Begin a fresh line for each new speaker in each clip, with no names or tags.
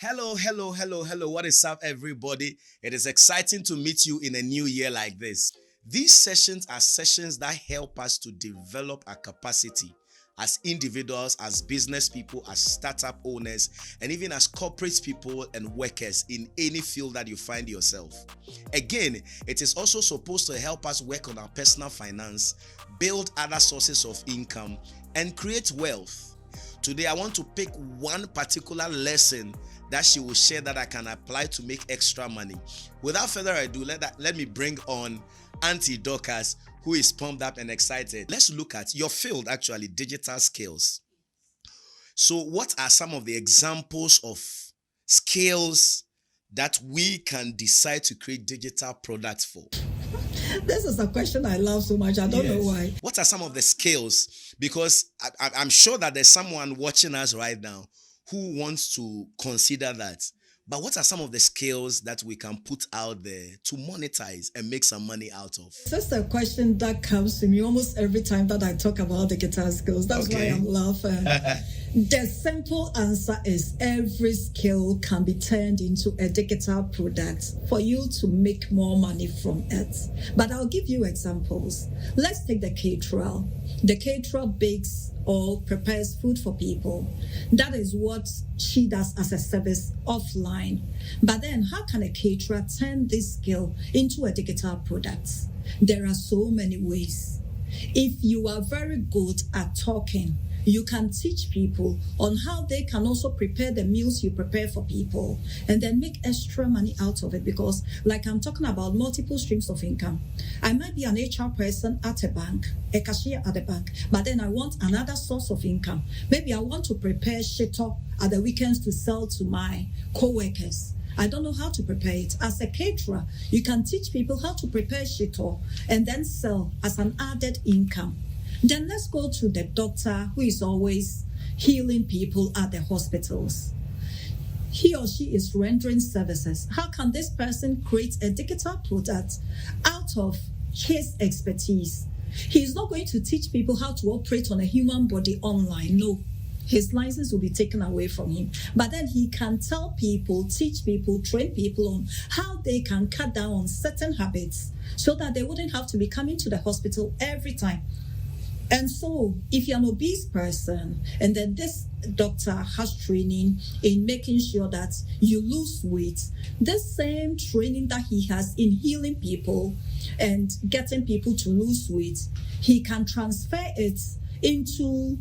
Hello, hello, hello, hello. What is up, everybody? It is exciting to meet you in a new year like this. These sessions are sessions that help us to develop our capacity as individuals, as business people, as startup owners, and even as corporate people and workers in any field that you find yourself. Again, it is also supposed to help us work on our personal finance, build other sources of income, and create wealth. Today, I want to pick one particular lesson that she will share that I can apply to make extra money. Without further ado, let me bring on Auntie Dorcas, who is pumped up and excited. Let's look at your field, actually, digital skills. So, what are some of the examples of skills that we can decide to create digital products for?
This is a question I love so much. I don't know why.
What are some of the skills? Because I'm sure that there's someone watching us right now who wants to consider that. But what are some of the skills that we can put out there to monetize and make some money out of?
This is a question that comes to me almost every time that I talk about the guitar skills. That's why I'm laughing. The simple answer is every skill can be turned into a digital product for you to make more money from it. But I'll give you examples. Let's take the caterer. The caterer bakes or prepares food for people. That is what she does as a service offline. But then how can a caterer turn this skill into a digital product? There are so many ways. If you are very good at talking, you can teach people on how they can also prepare the meals you prepare for people and then make extra money out of it, because like I'm talking about multiple streams of income. I might be an HR person at a bank, a cashier at a bank, but then I want another source of income. Maybe I want to prepare shito at the weekends to sell to my co-workers. I don't know how to prepare it. As a caterer, you can teach people how to prepare shito and then sell as an added income. Then let's go to the doctor who is always healing people at the hospitals. He or she is rendering services. How can this person create a digital product out of his expertise? He's not going to teach people how to operate on a human body online. No. His license will be taken away from him. But then he can tell people, teach people, train people on how they can cut down on certain habits so that they wouldn't have to be coming to the hospital every time. And so, if you're an obese person, and then this doctor has training in making sure that you lose weight, the same training that he has in healing people and getting people to lose weight, he can transfer it into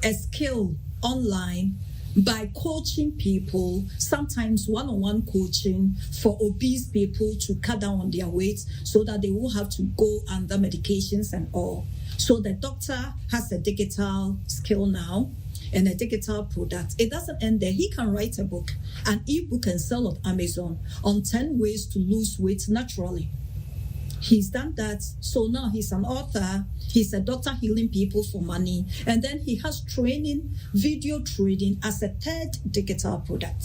a skill online by coaching people, sometimes one-on-one coaching for obese people to cut down on their weight so that they won't have to go under medications and all. So the doctor has a digital skill now and a digital product. It doesn't end there. He can write a book, an ebook, and sell on Amazon on 10 ways to lose weight naturally. He's done that. So now he's an author. He's a doctor healing people for money. And then he has training, video trading as a third digital product.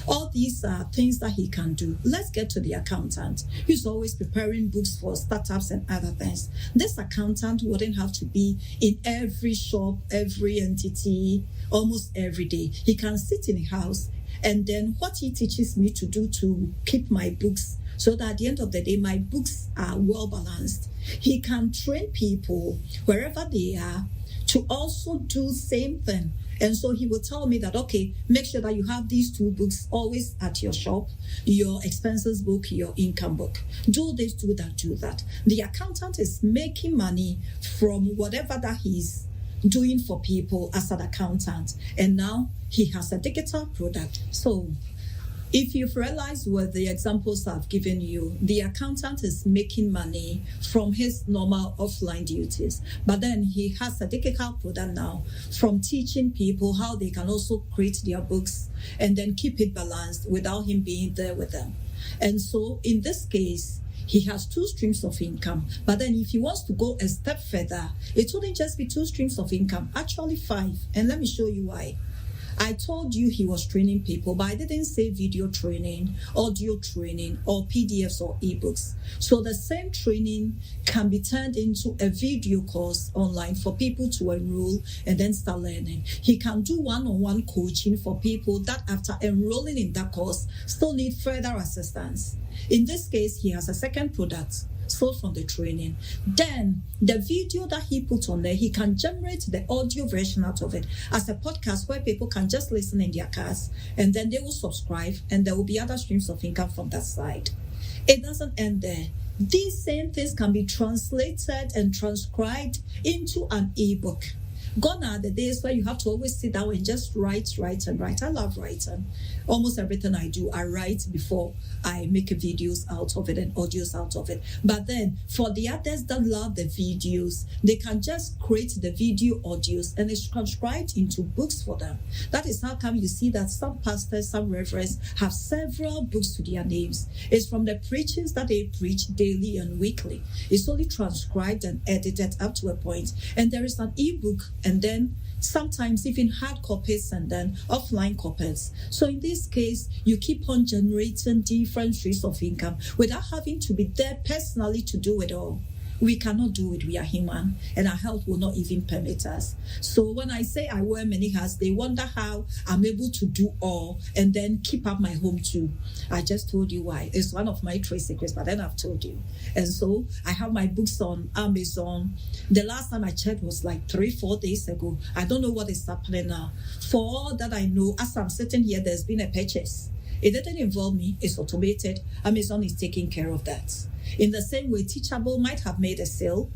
All these are things that he can do. Let's get to the accountant. He's always preparing books for startups and other things. This accountant wouldn't have to be in every shop, every entity, almost every day. He can sit in a house, and then what he teaches me to do to keep my books so that at the end of the day, my books are well balanced. He can train people wherever they are to also do the same thing. And so he will tell me that, okay, make sure that you have these two books always at your shop, your expenses book, your income book. Do this, do that, do that. The accountant is making money from whatever that he's doing for people as an accountant. And now he has a digital product. So if you've realized with the examples I've given you, the accountant is making money from his normal offline duties, but then he has a digital product now from teaching people how they can also create their books and then keep it balanced without him being there with them. And so in this case, he has two streams of income. But then if he wants to go a step further, it wouldn't just be two streams of income, actually 5. And let me show you why. I told you he was training people, but I didn't say video training, audio training, or PDFs or ebooks. So the same training can be turned into a video course online for people to enroll and then start learning. He can do one-on-one coaching for people that after enrolling in that course still need further assistance. In this case, he has a second product sold from the training. Then the video that he put on there, he can generate the audio version out of it as a podcast where people can just listen in their cars, and then they will subscribe, and there will be other streams of income from that side. It doesn't end there. These same things can be translated and transcribed into an ebook. Gone are the days where you have to always sit down and just write. I love writing. Almost everything I do, I write before I make videos out of it and audios out of it. But then for the others that love the videos, they can just create the video audios and it's transcribed into books for them. That is how come you see that some pastors, some reverends have several books to their names. It's from the preachings that they preach daily and weekly. It's only transcribed and edited up to a point. And there is an ebook, and then sometimes even hard copies and then offline copies. So in this case, you keep on generating different streams of income without having to be there personally to do it all. We cannot do it. We are human, and our health will not even permit us. So when I say I wear many hats, they wonder how I'm able to do all and then keep up my home too. I just told you why. It's one of my trade secrets, but then I've told you. And so I have my books on Amazon. The last time I checked was like 3-4 days ago. I don't know what is happening now. For all that I know, as I'm sitting here, there's been a purchase. It didn't involve me. It's automated. Amazon is taking care of that. In the same way, Teachable might have made a sale.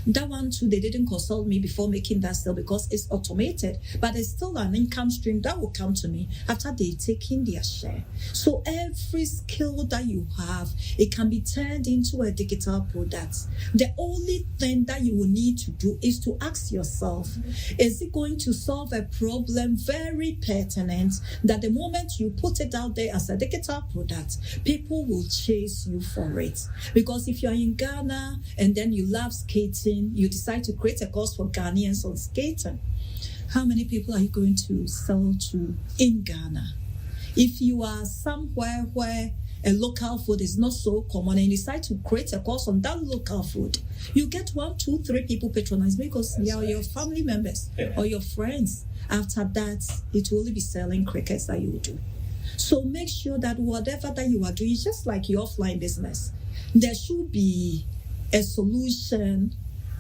That one too, they didn't consult me before making that sale because it's automated, but it's still an income stream that will come to me after they take in their share. So every skill that you have, it can be turned into a digital product. The only thing that you will need to do is to ask yourself, is it going to solve a problem very pertinent that the moment you put it out there as a digital product, people will chase you for it? Because if you're in Ghana and then you love skating, you decide to create a course for Ghanaians on skating, how many people are you going to sell to in Ghana? If you are somewhere where a local food is not so common and you decide to create a course on that local food, you get 1, 2, 3 people patronize because they are your family members or your friends. After that, it will only be selling crickets that you will do. So make sure that whatever that you are doing is just like your offline business. There should be a solution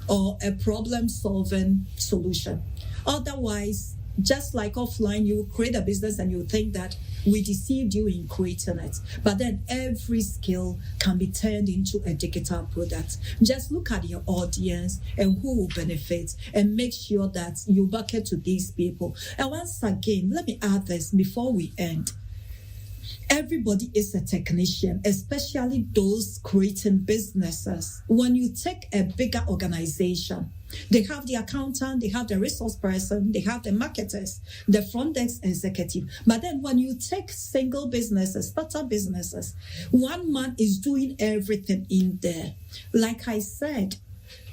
or a problem-solving solution. Otherwise, just like offline, you will create a business and you think that we deceived you in creating it. But then every skill can be turned into a digital product. Just look at your audience and who will benefit and make sure that you market to these people. And once again, let me add this before we end. Everybody is a technician, especially those creating businesses. When you take a bigger organization, they have the accountant, they have the resource person, they have the marketers, the front desk executive. But then when you take single businesses, startup businesses, one man is doing everything in there. Like I said,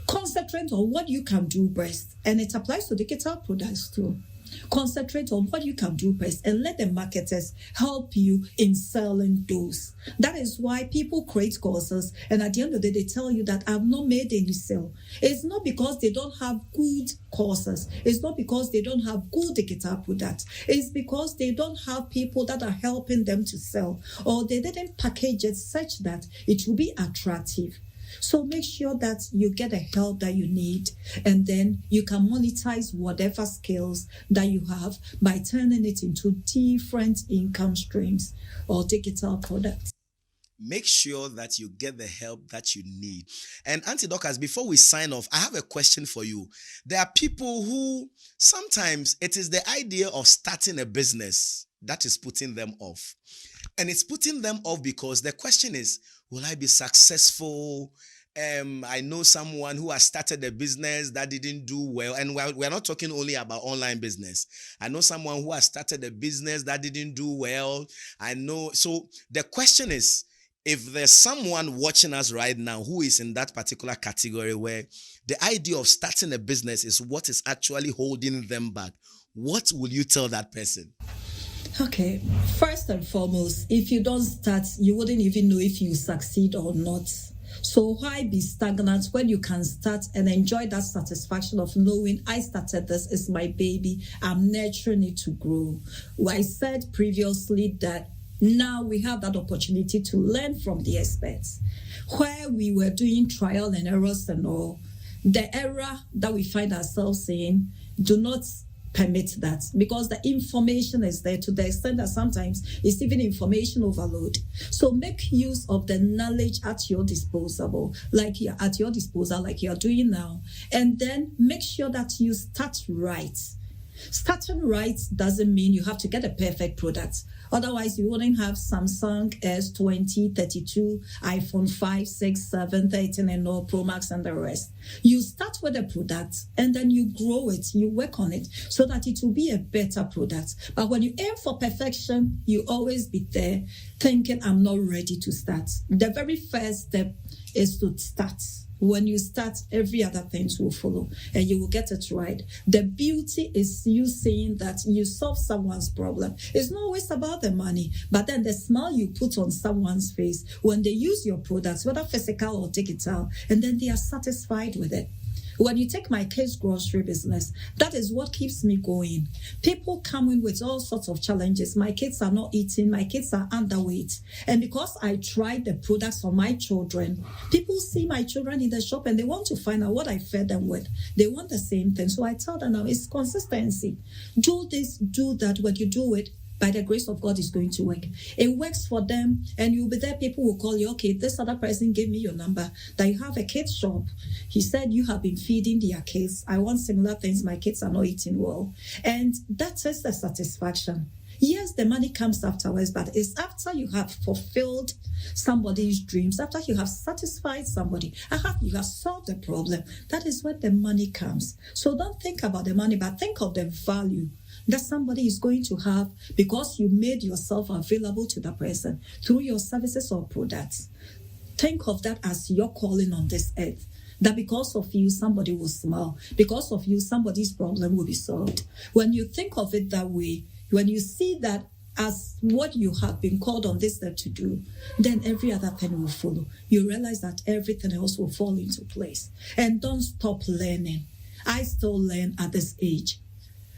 concentrate on what you can do best. And it applies to digital products too. Concentrate on what you can do best and let the marketers help you in selling those. That is why people create courses and at the end of the day they tell you that I've not made any sale. It's not because they don't have good courses. It's not because they don't have good digital products. It's because they don't have people that are helping them to sell, or they didn't package it such that it will be attractive. So make sure that you get the help that you need, and then you can monetize whatever skills that you have by turning it into different income streams or digital products.
Make sure that you get the help that you need. And Auntie Dorcas, before we sign off, I have a question for you. There are people who sometimes it is the idea of starting a business that is putting them off. And it's putting them off because the question is, will I be successful? I know someone who has started a business that didn't do well. And we're not talking only about online business. I know someone who has started a business that didn't do well. I know. So the question is, if there's someone watching us right now who is in that particular category where the idea of starting a business is what is actually holding them back, what will you tell that person?
Okay, first and foremost, if you don't start, you wouldn't even know if you succeed or not. So why be stagnant when you can start and enjoy that satisfaction of knowing I started this, is my baby, I'm nurturing it to grow. I said previously that now we have that opportunity to learn from the experts. Where we were doing trial and errors and all, the era that we find ourselves in, do not permit that, because the information is there to the extent that sometimes it's even information overload. So make use of the knowledge at your disposal, like you're doing now, and then make sure that you start right. Starting right doesn't mean you have to get a perfect product. Otherwise, you wouldn't have Samsung S20, 32, iPhone 5, 6, 7, 13, and all, Pro Max, and the rest. You start with a product, and then you grow it, you work on it, so that it will be a better product. But when you aim for perfection, you always be there thinking, I'm not ready to start. The very first step is to start. When you start, every other thing will follow and you will get it right. The beauty is you seeing that you solve someone's problem. It's not always about the money, but then the smile you put on someone's face when they use your products, whether physical or digital, and then they are satisfied with it. When you take my kids' grocery business, that is what keeps me going. People come in with all sorts of challenges. My kids are not eating. My kids are underweight. And because I tried the products for my children, people see my children in the shop and they want to find out what I fed them with. They want the same thing. So I tell them now, it's consistency. Do this, do that. When you do it, by the grace of God, is going to work. It works for them, and you'll be there. People will call you, okay, this other person gave me your number, that you have a kids shop. He said you have been feeding their kids. I want similar things. My kids are not eating well. And that is the satisfaction. Yes, the money comes afterwards, but it's after you have fulfilled somebody's dreams, after you have satisfied somebody, after you have solved the problem. That is when the money comes. So don't think about the money, but think of the value that somebody is going to have because you made yourself available to the person through your services or products. Think of that as your calling on this earth. That because of you, somebody will smile. Because of you, somebody's problem will be solved. When you think of it that way, when you see that as what you have been called on this earth to do, then every other thing will follow. You realize that everything else will fall into place. And don't stop learning. I still learn at this age.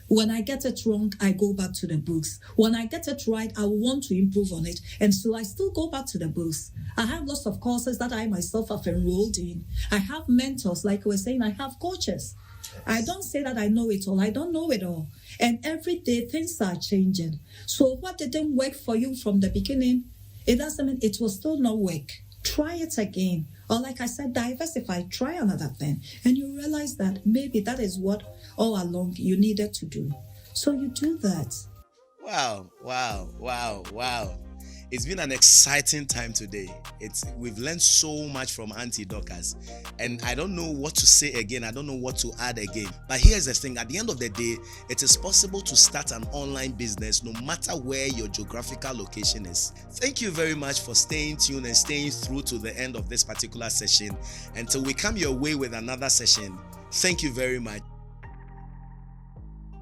When I get it wrong, I go back to the books. When I get it right, I want to improve on it. And so I still go back to the books. I have lots of courses that I myself have enrolled in. I have mentors, like we were saying, I have coaches. I don't say that I know it all. I don't know it all. And every day, things are changing. So what didn't work for you from the beginning, it doesn't mean it will still not work. Try it again. Or like I said, diversify, try another thing. And you realize that maybe that is what all along you needed to do. So you do that.
Wow. It's been an exciting time today. We've learned so much from Auntie Dorcas, and I don't know what to say again. I don't know what to add again. But here's the thing: at the end of the day, it is possible to start an online business no matter where your geographical location is. Thank you very much for staying tuned and staying through to the end of this particular session. Until we come your way with another session, thank you very much.